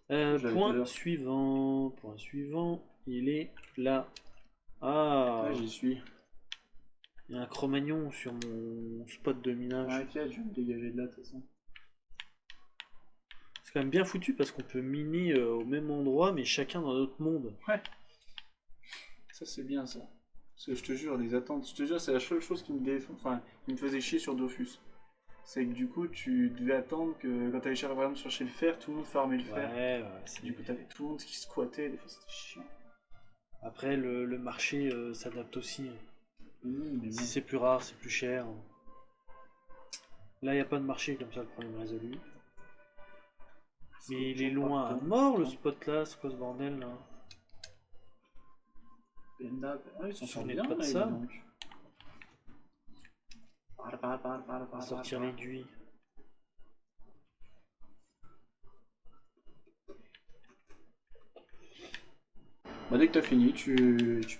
Je l'avais tout à Point l'heure. suivant. Point suivant. Il est là. Ah, Ah, j'y suis. il y a un Cro-Magnon sur mon spot de minage. Ah, ok, je vais me dégager de là de toute façon. C'est quand même bien foutu parce qu'on peut miner au même endroit, mais chacun dans notre monde. Ouais. Ça, c'est bien ça. Parce que je te jure, les attentes, je te jure, c'est la seule chose qui me enfin, qui me faisait chier sur Dofus. C'est que du coup, tu devais attendre que quand t'allais chercher, par exemple, chercher le fer, tout le monde farmait le fer. Ouais, Du coup, t'avais tout le monde qui squattait, des fois c'était chiant. Après, le marché s'adapte aussi. Oui, mais Si bon. c'est plus rare, c'est plus cher. Là, il n'y a pas de marché, comme ça, le problème est résolu. Mais il est loin à mort, le spot là, c'est quoi ce bordel là? Penda, ah, ils s'en Je sortent n'ai bien, pas de là, ça. dis donc. On va sortir l'aiguille. Bah, dès que t'as fini, tu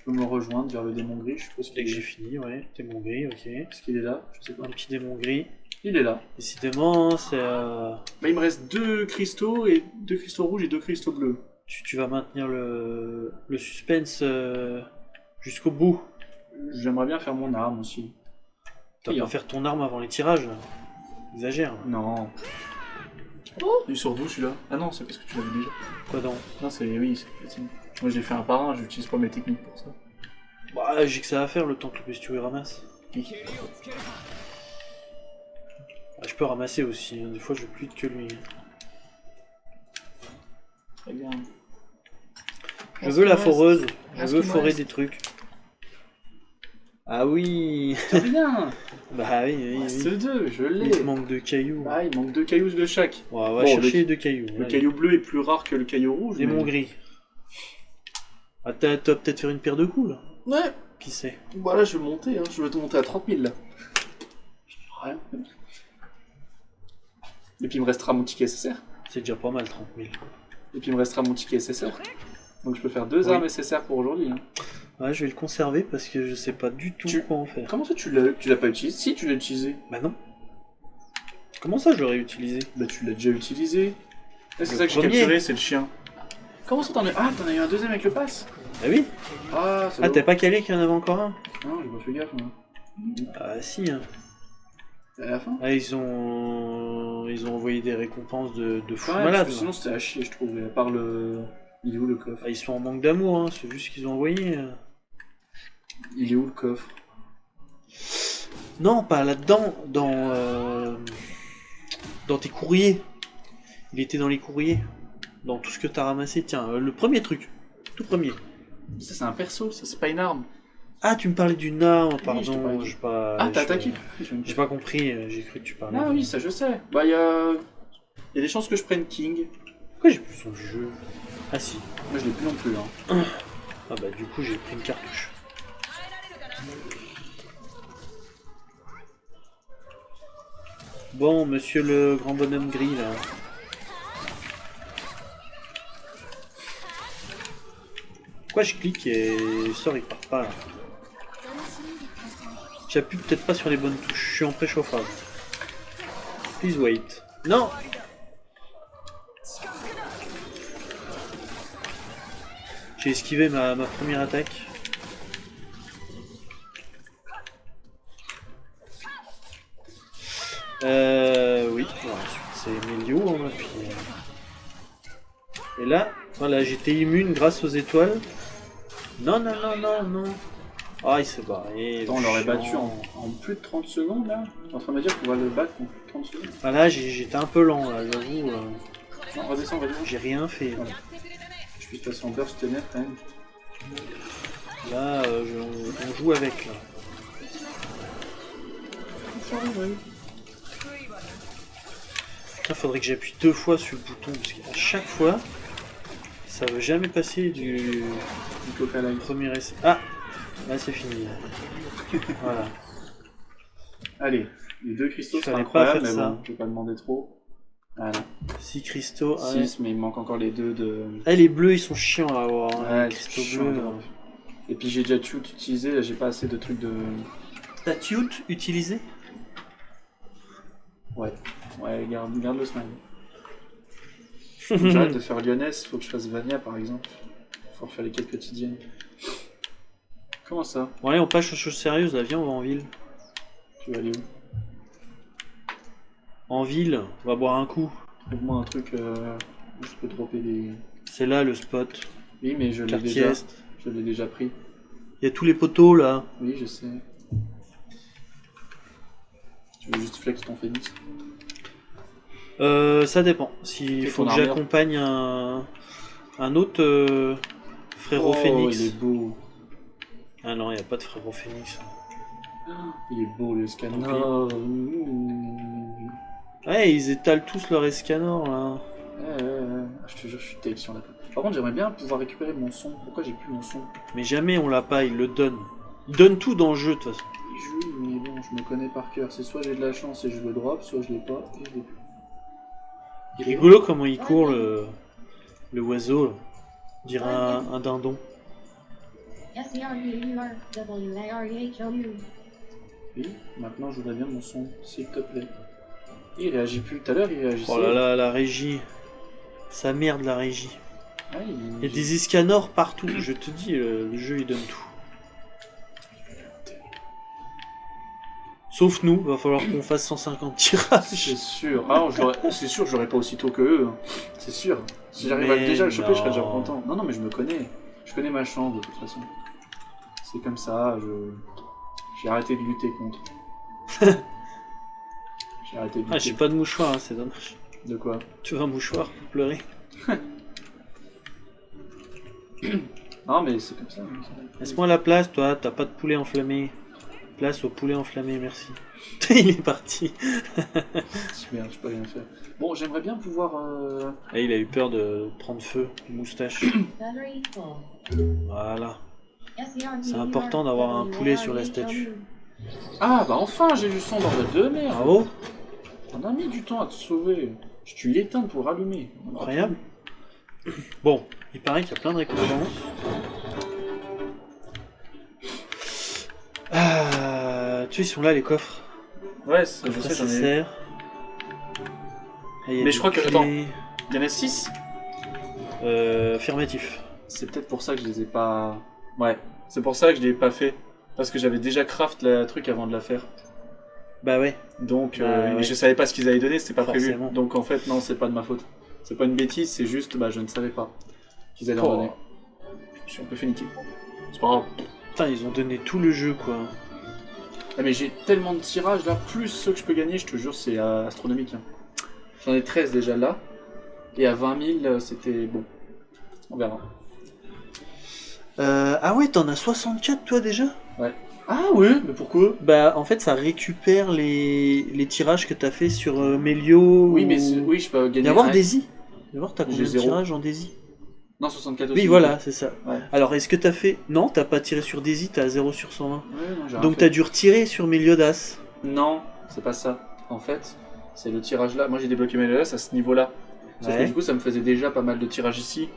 peux me rejoindre vers le démon gris, je suppose Dès qu'il que j'ai est... fini, ouais. Démon gris, ok. Est-ce qu'il est là? Je sais pas. Un petit démon gris. Il est là. Décidément, c'est. Bah, il me reste 2 cristaux, et 2 cristaux rouges et 2 cristaux bleus. Tu vas maintenir le suspense jusqu'au bout. J'aimerais bien faire mon arme aussi. Tu vas pas faire ton arme avant les tirages. Exagère. Non. Oh, il sort d'où celui-là? Ah non, c'est parce que tu l'avais déjà. Quoi donc? Non, c'est... Oui, c'est facile. Moi, j'ai fait un par un, j'utilise pas mes techniques pour ça. Bah, j'ai que ça à faire le temps que le bestiau il ramasse. Oui. Ah, je peux ramasser aussi, hein. Des fois je vais plus vite que lui. Très bien. Je veux la foreuse, je Est-ce veux qu'il me forer reste des trucs. Ah oui. Très bien. Bah oui, oui, Reste oui. 2, je Il l'ai. manque de cailloux. Ah, il manque 2 cailloux de chaque. Bon, on va Bon, chercher les 2 cailloux. Le Allez. caillou bleu est plus rare que le caillou rouge. Démon mais- gris. Ah, t'as peut-être faire une paire de coups là. Ouais. Qui sait? Voilà, je vais monter, hein. Je vais te monter à 30 000 là. Rien. Et puis il me restera mon ticket SSR. C'est déjà pas mal 30 000. Et puis il me restera mon ticket SSR. Donc je peux faire 2 Oui. armes SSR pour aujourd'hui. Hein. Ouais, je vais le conserver parce que je sais pas du tout quoi en faire. Comment ça tu l'as pas utilisé? Si tu l'as utilisé. Bah non. Comment ça je l'aurais utilisé? Bah tu l'as déjà utilisé. C'est Le ça que j'ai premier. capturé, c'est le chien. Comment ça t'en as... Ah, t'en as eu un deuxième avec le pass? Ah oui? Ah, c'est Ah, t'as pas calé qu'il y en avait encore un? Non, j'ai pas fait gaffe moi. Ah si, hein. À la fin? Ah, ils ont envoyé des récompenses de fou Ouais, malade. parce que sinon c'était à chier, je trouvais. À part le... Il est où le coffre? Ah, ils sont en manque d'amour, hein. C'est juste ce qu'ils ont envoyé. Il est où le coffre? Non, pas là-dedans, dans tes courriers. Il était dans les courriers. Dans tout ce que t'as ramassé. Tiens, le premier truc. Tout premier. Ça c'est un perso, ça c'est pas une arme. Ah, tu me parlais d'une arme, je te parlais pardon. du- J'ai pas. Ah, t'as je- attaqué? J'ai pas compris, j'ai cru que tu parlais. Ah oui, ça je sais. Bah il y a des chances que je prenne King. Pourquoi j'ai plus son jeu? Ah si. Moi je l'ai plus non plus. Hein. Ah bah du coup j'ai pris une cartouche. Bon, monsieur le grand bonhomme gris là. Pourquoi je clique et le sort il part pas là? J'appuie peut-être pas sur les bonnes touches, je suis en préchauffage. Please wait. Non! J'ai esquivé ma première attaque. Oui, bon, ensuite c'est Melio, hein, puis... Et là, voilà, j'étais immune grâce aux étoiles. Non, non, non, non, non. Ah, il s'est barré. Attends, on l'aurait chiant. battu en plus de 30 secondes là. T'es en train de me dire qu'on va le battre en plus de 30 secondes? Ah là, j'étais un peu lent, là, j'avoue. Non, redescends, redescends. J'ai rien fait. Voilà. Je puisse passer en burst net quand même. Là, on joue avec, là. Putain, faudrait que j'appuie 2 fois sur le bouton, parce qu'à chaque fois, ça veut jamais passer du Coca Light. premier essai. Ah! Là, c'est fini. Voilà. Allez, les 2 cristaux Il c'est fallait incroyable, pas faire mais ça. bon, je vais pas demander trop. Voilà. 6 cristaux. 6, mais il me manque encore les 2 de... Ah, les bleus, ils sont chiants à avoir. Hein, Ouais, les c'est cristaux chiant, bleus. grave. Et puis j'ai déjà tout utilisé, là j'ai pas assez de trucs de... T'as Tute utilisé? Ouais, garde le smile. Faut que j'arrête de faire lyonnaise, faut que je fasse Vania par exemple. Faut refaire les quêtes quotidiennes. Comment ça? Bon, allez, on passe aux choses sérieuses, là, viens, on va en ville. Tu vas aller où? En ville, on va boire un coup. Trouve-moi un truc où je peux dropper des... C'est là le spot. Oui, mais je l'ai Quartier déjà. Est. Je l'ai déjà pris. Il y a tous les poteaux là. Oui, je sais. Tu veux juste flex ton phénix? Ça dépend. S'il Et faut ton que armure. j'accompagne un autre frérot Oh, Phoenix. il est beau. Ah non, il n'y a pas de frérot Phoenix. Il est beau le scanner. Ouais, ils étalent tous leur escanor là. Je te jure, je suis tel si on l'a pas. Par contre, j'aimerais bien pouvoir récupérer mon son. Pourquoi j'ai plus mon son? Mais jamais on l'a pas, ils le donnent. Ils donnent tout dans le jeu de toute façon. Il joue, mais bon, je me connais par cœur. C'est soit j'ai de la chance et je le drop, soit je l'ai pas et je l'ai plus. Il est Rigolo comment il court le oiseau. Là. On dirait un dindon. S-E-R-U-R-W-A-R-E-H-O-U. Oui, maintenant je voudrais bien mon son, s'il te plaît. Il réagit plus. Tout à l'heure, il réagissait. Oh là là, la régie. Ça merde la régie. Ah, Il y a des escanors partout. Je te dis, le jeu il donne tout. Sauf nous, va falloir qu'on fasse 150 tirages. C'est sûr. Ah, c'est sûr, je l'aurais pas aussitôt que eux. C'est sûr. Si j'arrive à Mais déjà le choper, je serais déjà non. content. Non, non, mais je me connais. Je connais ma chance de toute façon. C'est comme ça, j'ai arrêté de lutter contre. J'ai arrêté de lutter. Ah, j'ai pas de mouchoir, hein, c'est dommage. De quoi? Tu veux un mouchoir pour pleurer? Non, mais c'est comme ça. Laisse-moi la place, toi, t'as pas de poulet enflammé. Place au poulet enflammé, merci. Il est parti. Merde, je peux rien faire. Bon, j'aimerais bien pouvoir... Ah, il a eu peur de prendre feu, moustache. Battery full. Voilà. S-E-R-U-R-W-A-R-E-H-O-U. C'est important d'avoir un poulet sur la statue. Ah, bah enfin, j'ai du son, bordel de merde. Bravo, On a mis du temps à te sauver. Je tue l'éteindre pour rallumer. incroyable. Bon, il paraît qu'il y a plein de récompenses. Tu sais, ils sont là les coffres. Ouais, c'est Coffres ça, j'en ai... nécessaires. Ah, il y a Mais des je crois que- clés. attends. Il y en a 6. Affirmatif. C'est peut-être pour ça que je les ai pas... Ouais, c'est pour ça que je l'ai pas fait. Parce que j'avais déjà craft la truc avant de la faire. Bah ouais. Donc, Bah, ouais. et je savais pas ce qu'ils allaient donner, c'était pas Forcément. prévu. Donc en fait, non, c'est pas de ma faute. C'est pas une bêtise, c'est juste, bah, je ne savais pas qu'ils allaient en Oh. donner. Je me suis un peu fait niquer. C'est pas grave. Putain, ils ont donné tout le jeu quoi. Ah, mais j'ai tellement de tirages là, plus ceux que je peux gagner, je te jure, c'est astronomique. Hein. J'en ai 13 déjà là. Et à 20 000, c'était bon. On verra. Ah ouais, t'en as 64 toi déjà? Ah ouais, mais pourquoi? Bah en fait ça récupère les tirages que t'as fait sur Melio. Oui, mais ou... oui, je peux Il gagner. y avoir un- Daisy. Il y avoir t'as J'ai combien de zéro. tirages en Daisy? Non, 64 aussi. Oui voilà, c'est ça. Ouais. Alors est-ce que t'as fait... Non, t'as pas tiré sur Daisy, t'as 0 sur 120. Ouais, non, j'ai rien Donc fait. t'as dû retirer sur Meliodas. Non, c'est pas ça. En fait, c'est le tirage là. Moi j'ai débloqué mes LS à ce niveau-là. Sauf que Ouais. du coup, ça me faisait déjà pas mal de tirages ici.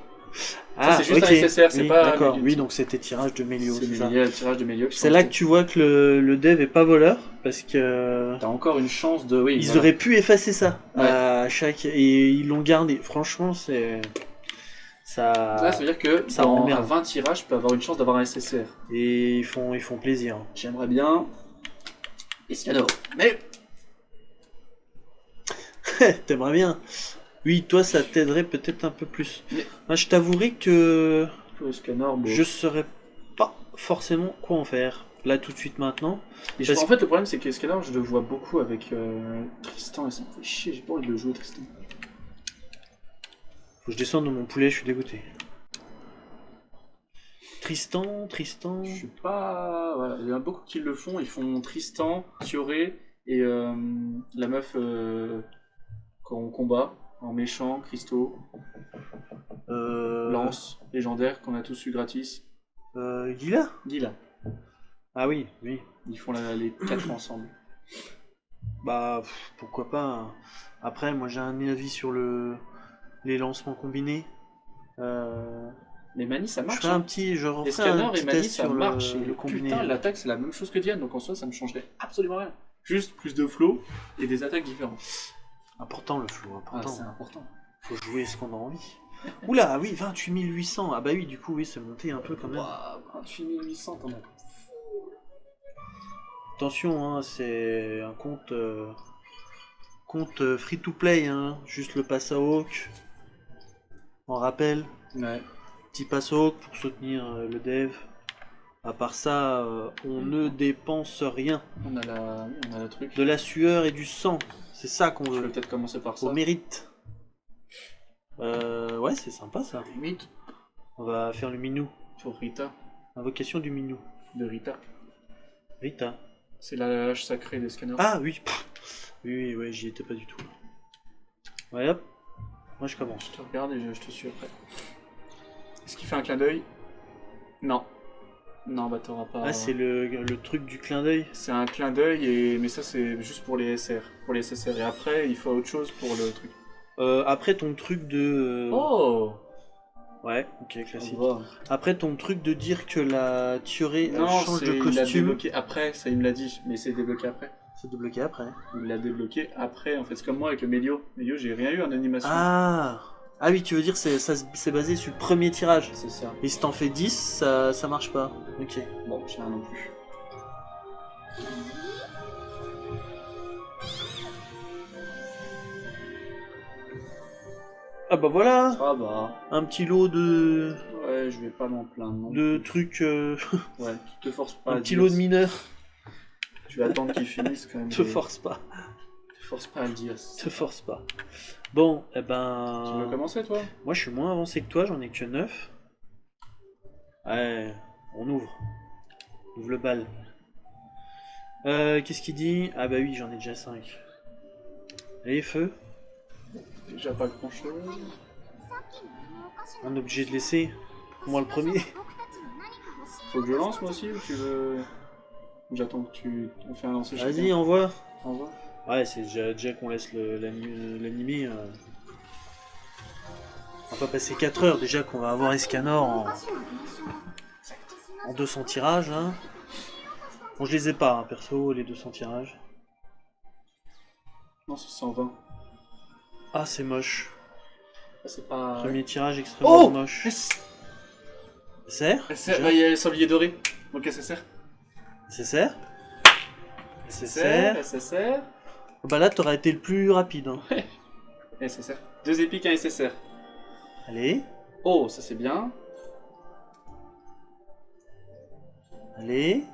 Ah, c'est juste ok. un SSR, c'est Oui, pas- D'accord, oui, donc c'était tirage de Melio, C'est c'est ça. le tirage de Méliot. C'est là que tu vois que le dev est pas voleur, parce que... T'as encore une chance de. Oui, Ils voilà. auraient pu effacer ça Ouais. à chaque... Et ils l'ont gardé. Franchement, c'est... Ça... Là, ça veut dire que Ça dans, emmerde. à 20 tirages, je peux avoir une chance d'avoir un SSR. Et ils font plaisir. J'aimerais bien. Escador. Mais. T'aimerais bien. Oui, toi, ça t'aiderait peut-être un peu plus. Mais- Moi, je t'avouerai que Le scanner, bon. je saurais pas forcément quoi en faire. Là, tout de suite, maintenant. Et parce en fait, le problème, c'est que Escador, je le vois beaucoup avec Tristan et ça me fait chier. J'ai pas envie de le jouer, Tristan. Faut que je descende de mon poulet, je suis dégoûté. Tristan... Je suis pas. Voilà, il y en a beaucoup qui le font. Ils font Tristan, Tioré et la meuf qu'on combat en méchant, Christo, Lance, légendaire qu'on a tous eu gratis. Gila? Gila. Ah oui, oui. Ils font les 4 ensemble. Bah, pourquoi pas. Hein. Après, moi, j'ai un avis sur les lancements combinés. Mais Mani, ça Je marche. ferai un Hein. petit, je Les referai un scanners et petit Mani, test ça sur marche. le Et combiné. putain, l'attaque, c'est la même chose que Diane. Donc en soi, ça me changerait absolument rien. Juste plus de flow et des attaques différentes. Important le flow, Ah, important. c'est important. faut jouer ce qu'on a envie. Oula, oui, 28 800. Ah bah oui, du coup, oui, c'est monté un peu quand même. Waouh, 28 800, t'en as. Attention, hein, c'est un compte, compte free-to-play, hein. Juste le pass à Hawk. On rappelle, Ouais. petit pass à Hawk pour soutenir le dev. À part ça, on ne dépense rien. On a la truc. De la sueur et du sang, c'est ça qu'on Je vais veut. peut-être commencer par ça. Au mérite. Ouais, c'est sympa ça. Limite, On va faire le minou. pour Rita. Invocation du minou. De Rita. Rita. C'est la hache sacrée des scanners. Ah oui. Oui, ouais, j'y étais pas du tout. Ouais, hop. Moi je commence. Je te regarde et je te suis après. Est-ce qu'il fait un clin d'œil? Non. Non, bah t'auras pas. Ah, c'est le truc du clin d'œil. C'est un clin d'œil, mais ça c'est juste pour les SR. Pour les SSR. Et après, il faut autre chose pour le truc. Après ton truc de. Oh! Ouais, ok, classique. On voit. Après ton truc de dire que la Tioré elle Non, change c'est de il l'a costume. débloqué après, ça il me l'a dit, mais c'est débloqué après. C'est débloqué après. Il l'a débloqué après, en fait, c'est comme moi avec le Mélio. Mélio, j'ai rien eu en animation. Ah oui, tu veux dire c'est basé sur le premier tirage. C'est ça. Et si t'en fais 10, ça marche pas. Ok. Bon, j'ai rien non plus. Ah bah voilà. Ah bah. Un petit lot de Ouais, je vais pas m'en plaindre. Non. trucs. Ouais, tu te forces pas. Un à petit dire. lot de mineurs. Tu vas attendre qu'ils finissent quand même. Te force pas. Te force pas à le dire. Te force pas. Bon, eh Tu veux ben. commencer toi? Moi je suis moins avancé que toi, j'en ai que 9. Ouais, on ouvre. Ouvre le bal. Qu'est-ce qu'il dit? Ah bah oui, j'en ai déjà 5. Allez, feu. Déjà pas grand chose. On est obligé de laisser. Pour moi le premier. Faut que je lance moi aussi ou tu veux. Ou j'attends que on fait un lancer chacun. Vas-y, envoie. Envoie. Ouais, c'est déjà qu'on laisse l'animé. On va pas passer 4 heures déjà qu'on va avoir Escanor en 200 tirages là. Bon, je les ai pas, hein, perso, les 200 tirages. Non, c'est 120. Ah, c'est moche. Ah, c'est pas. Premier tirage extrêmement Oh moche. S. SR SR, il y a le sablier doré. Donc SSR. SSR SSR. SSR. Bah là, t'aurais été le plus rapide. Hein. SSR. 2 épiques, un SSR. Allez, Oh, ça c'est bien. allez.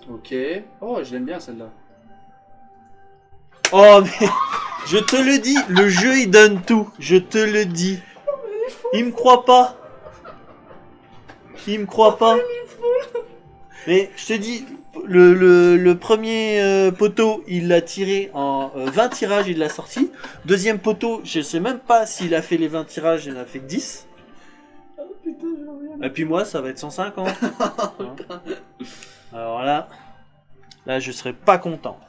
Ok. Oh, je l'aime bien celle-là. Oh, mais je te le dis, le jeu il donne tout. Je te le dis. Il me croit pas. Il me croit pas. Mais je te dis, le premier poteau, il l'a tiré en 20 tirages, il l'a sorti. Deuxième poteau, je sais même pas s'il a fait les 20 tirages, il en a fait que 10. Oh putain, je reviens. Et puis moi, ça va être 150. Hein. Alors là, je serais pas content.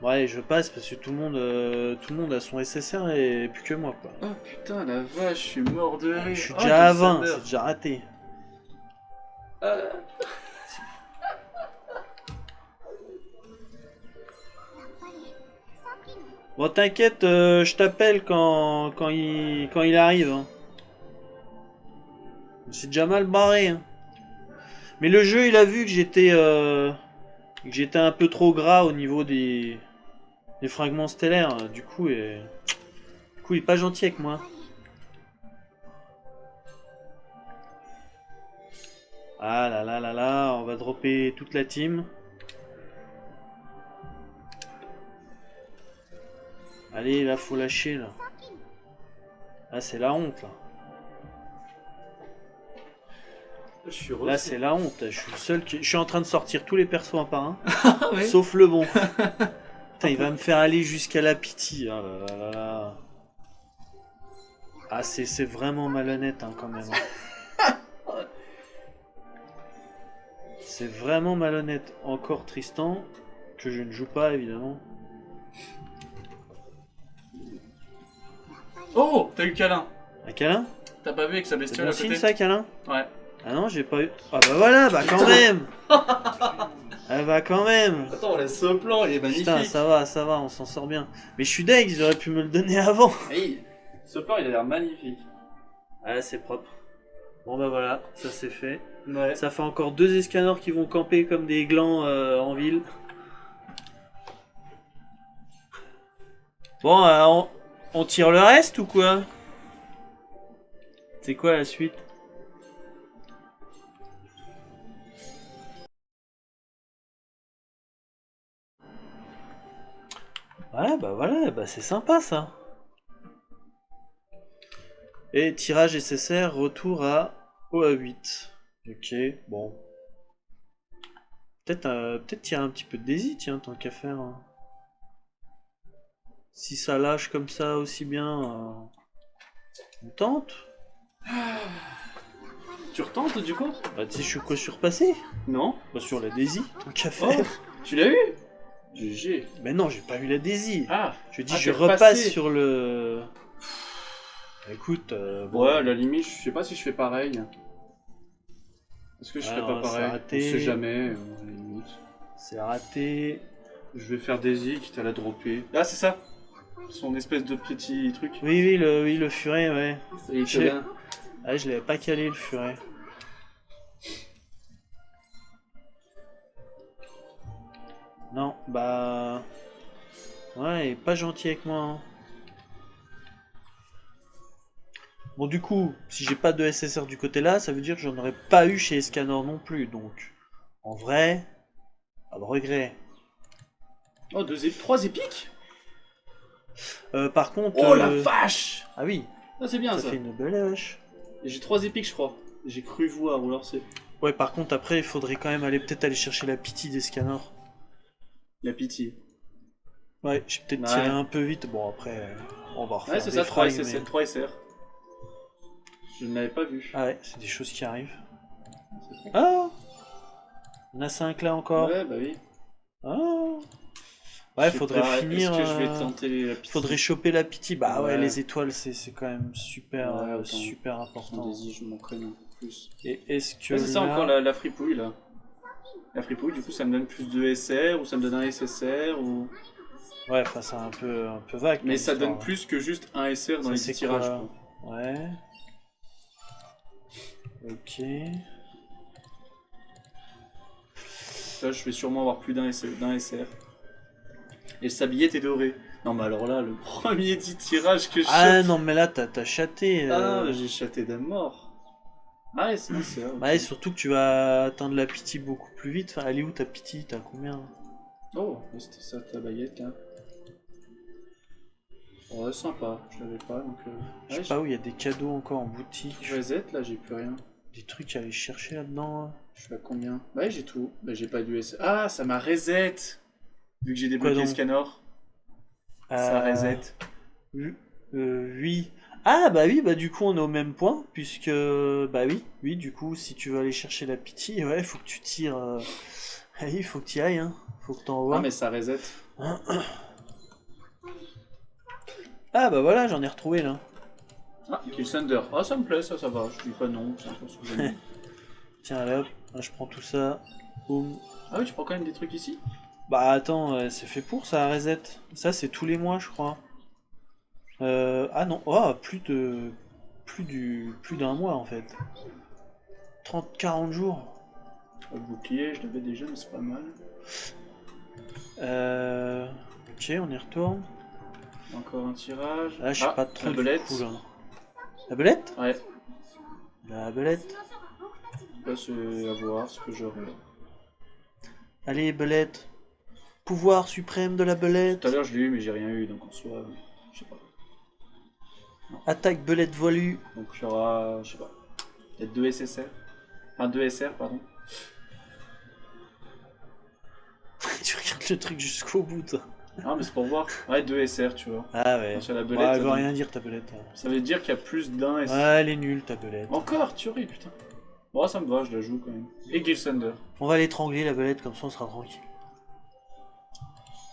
Ouais, je passe parce que tout le monde a son SSR et plus que moi quoi. Oh putain, la vache, je suis mort de rire. Je suis Oh, déjà à quel 20, saveur. c'est déjà raté. Bon, t'inquiète, je t'appelle quand il arrive. Hein. C'est déjà mal barré. Hein. Mais le jeu, il a vu que j'étais un peu trop gras au niveau des fragments stellaires. Du coup, il est pas gentil avec moi. Ah là là là là, on va dropper toute la team. Allez, là, faut lâcher, là. Ah, c'est la honte, là. Je suis Là, c'est la honte. Je suis le seul qui... Je suis en train de sortir tous les persos un par un. ouais. Sauf le bon. Putain, il va me faire aller jusqu'à la pitié. Ah là là là là. Ah, c'est vraiment malhonnête, hein, quand même. C'est vraiment malhonnête. Encore Tristan, que je ne joue pas, évidemment. Oh, t'as eu câlin. Un câlin? T'as pas vu avec sa C'est bestiole bon à côté? signe, ça, câlin? Ouais. Ah non, j'ai pas eu... Ah bah voilà, bah quand même. Ah bah quand même. Attends, on laisse ce plan, il est magnifique. Putain, ça va, on s'en sort bien. Mais je suis deg, ils auraient pu me le donner avant. Oui, ce plan, il a l'air magnifique. Ah, c'est propre. Bon bah voilà, ça c'est fait. Ouais. Ça fait encore 2 escanors qui vont camper comme des glands en ville. Bon, on tire le reste ou quoi? C'est quoi la suite? Voilà, bah c'est sympa ça. Et tirage SSR, retour à OA8. Ok, bon. Peut-être tirer un petit peu de Daisy, tiens, tant qu'à faire. Hein. Si ça lâche comme ça aussi bien, on tente. Tu retentes du coup? Bah tu sais, je suis quoi surpassé? Non. Bah sur la Daisy, tant qu'à Oh, faire. tu l'as eu? GG. Mais non, j'ai pas eu la Daisy. Ah. Je dis, Ah, je t'es repasse repassé. sur le... Écoute, bon. Ouais, à la limite, je sais pas si je fais pareil. Est-ce que je ferais Alors, pas c'est pareil? raté. On sait jamais, à la limite. C'est raté. Je vais faire Daisy, quitte à la dropper. Ah, c'est ça! Son espèce de petit truc. Oui, le furet, ouais. Et il te J'ai- donne. Ah, je l'avais pas calé le furet. Non, bah... Ouais, il est pas gentil avec moi. Hein. Bon, du coup, si j'ai pas de SSR du côté là, ça veut dire que j'en aurais pas eu chez Escanor non plus. Donc, en vrai, pas de regret. Oh, 3 épiques? Par contre... Oh la vache! Ah oui, Ah, c'est bien ça ça. fait une beloche. Et j'ai 3 épiques, je crois. J'ai cru voir, ou alors c'est. Ouais, par contre, après, il faudrait quand même peut-être aller chercher la pitié d'Escanor. La pitié. Ouais, j'ai peut-être Ouais. tiré un peu vite. Bon, après, on va refaire Ouais, c'est des ça, 3 fringues, SR. mais- 3 SR. Je ne l'avais pas vu. Ah ouais, c'est des choses qui arrivent. Ah, on a 5 là encore. Ouais, bah oui. Ah. Ouais, Je sais faudrait pas, finir. Est-ce que je vais tenter la pitié? Faudrait choper la pitié. Bah ouais, Ouais. les étoiles, c'est quand même super, Ouais, autant. super En important. Daisy, je m'en connais un peu plus. Et est-ce que Ouais, c'est ça là- encore la fripouille là. La fripouille, du coup, ça me donne plus de SR ou ça me donne un SSR ou. Ouais, enfin c'est un peu vague. Mais comme ça histoire, donne ouais. plus que juste un SR dans Ça, les c'est petits tirages. quoi Quoi. Ouais. Ok. Là, je vais sûrement avoir plus d'un SR. Et le sablier est doré. Non, mais alors là, le premier 10 tirages que je Ah chope. non, mais là t'as chaté. Ah, mais j'ai chaté d'un mort. Ah, ouais, c'est un SR. ok. Bah, et surtout que tu vas atteindre la pitié beaucoup plus vite. Enfin, elle est où ta pitié? T'as combien? Oh, mais c'était ça ta baguette, hein. Ouais, sympa, je l'avais pas donc. Je sais Ouais, pas où il y a des cadeaux encore en boutique. je reset là, j'ai plus rien. Des trucs à aller chercher là-dedans. Hein. Je suis à combien? Ouais, j'ai tout. Bah, j'ai pas d'US. Ah, ça m'a reset! Vu que j'ai débloqué donc Scanor, ça reset. Oui. Ah bah oui, bah du coup on est au même point, puisque... Bah oui, du coup si tu veux aller chercher la pitié, ouais, faut que tu tires... Ah oui, faut que tu y ailles, hein. Faut que t'envoies. Ah, mais ça reset. Ah bah voilà, j'en ai retrouvé là. Ah, Kill Thunder. Ah, ça me plaît, ça va. Je dis pas non, c'est un peu souverain. Tiens, allez hop, là, je prends tout ça. Boum. Ah oui, tu prends quand même des trucs ici? Bah attends, c'est fait pour ça, reset. Ça c'est tous les mois, je crois. Ah non, oh, plus d'un mois en fait. 30-40 jours. Le bouclier, je l'avais déjà, mais c'est pas mal. Ok, on y retourne. Encore un tirage. Là, je suis pas trop la du belette. coup, là. La belette? Ouais, La belette. là c'est à voir ce que j'aurai. Allez, belette. Pouvoir suprême de la belette. Tout à l'heure je l'ai eu, mais j'ai rien eu, donc en soi, je sais pas. Attaque belette voilue. Donc il y aura, je sais pas, peut-être 2 SSR. Enfin 2 SR, pardon. Tu regardes le truc jusqu'au bout, toi. Ah, mais c'est pour voir. Ouais, 2 SR, tu vois. Ah ouais. Sur la Ouais, belette, elle ça veut donne- rien dire ta belette. Ça veut dire qu'il y a plus d'un SR. Ouais, elle est nulle ta belette. Encore, tuerie, putain. Bon, ça me va, je la joue quand même. Et Gil Thunder. On va l'étrangler la belette, comme ça on sera tranquille.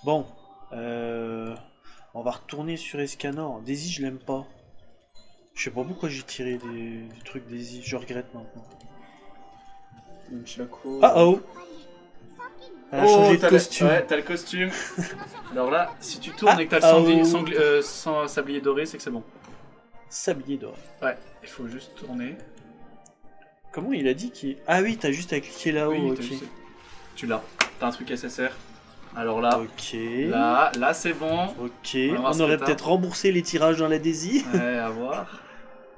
Bon. On va retourner sur Escanor. Daisy, je l'aime pas. Je sais pas pourquoi j'ai tiré des trucs Daisy. Je regrette maintenant. Donc Chaco. Ah oh. Elle a changé de t'as costume. Ouais, t'as le costume. Alors là, si tu tournes et que t'as le sablier doré, c'est que c'est bon. Sablier d'or. Ouais, il faut juste tourner. Comment il a dit qu'il... Ah oui, t'as juste à cliquer là-haut, Oui, ok. tu l'as. T'as un truc SSR. Alors là, Ok. là c'est bon. Ok. On va voir On ce que aurait t'as. peut-être remboursé les tirages dans la Daisy. Ouais, à voir.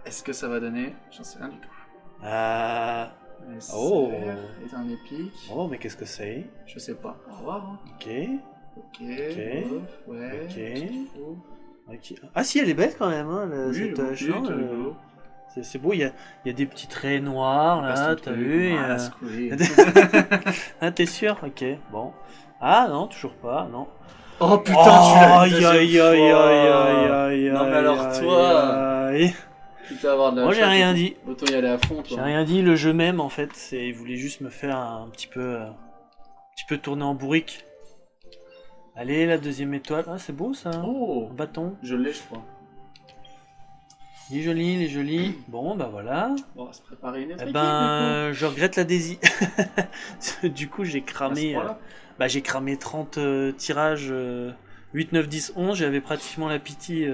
Est-ce que ça va donner? J'en sais rien du tout. Ah. SSR Oh. est un épique. Oh, mais qu'est-ce que c'est? Je sais pas. On va voir. Hein. Ok. Ok. Ouais. Ok. petit trou. Ok. Ah si, elle est belle quand même, hein, Oui, cette le hache, non, bouclier, rigolo. c'est beau, il y a des petits traits noirs là, Passe ton t'as truc. vu? Ah, la secouée. Ah, t'es sûr? Ok, bon. Ah non, toujours pas, non. Oh putain, tu l'as Aïe eu aïe deuxième aïe fois. aïe aïe Non, mais alors aïe, toi. aïe. Putain, avoir de la Moi j'ai chatte, rien dit. Autant y aller à fond, toi. J'ai rien dit, le jeu même en fait, il voulait juste me faire un petit peu tourner en bourrique. Allez, la deuxième étoile. Ah, c'est beau ça. Oh, Un bâton. je l'ai, je crois. Il est joli, il est joli. Bon, bah voilà. Bon, on va se préparer une autre Eh équipe, ben, je regrette la Daisy. Du coup, j'ai du coup. À ce cramé, point-là. j'ai cramé 30 tirages, 8, 9, 10, 11. J'avais pratiquement la pitié.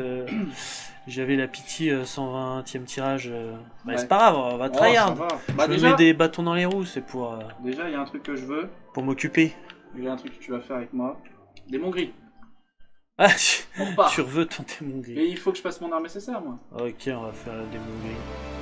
J'avais la pitié 120e tirage. Bah, Ouais. c'est pas grave, on va Oh, tryhard. ça va. Je Bah, me déjà, mets des bâtons dans les roues, c'est pour déjà, il y a un truc que je veux. m'occuper. Il y a un truc que tu vas faire avec moi. Des démon gris. Ah, On repart. tu veux ton démon gris. Mais il faut que je passe mon arme SSR, moi. Ok, on va faire la démon gris.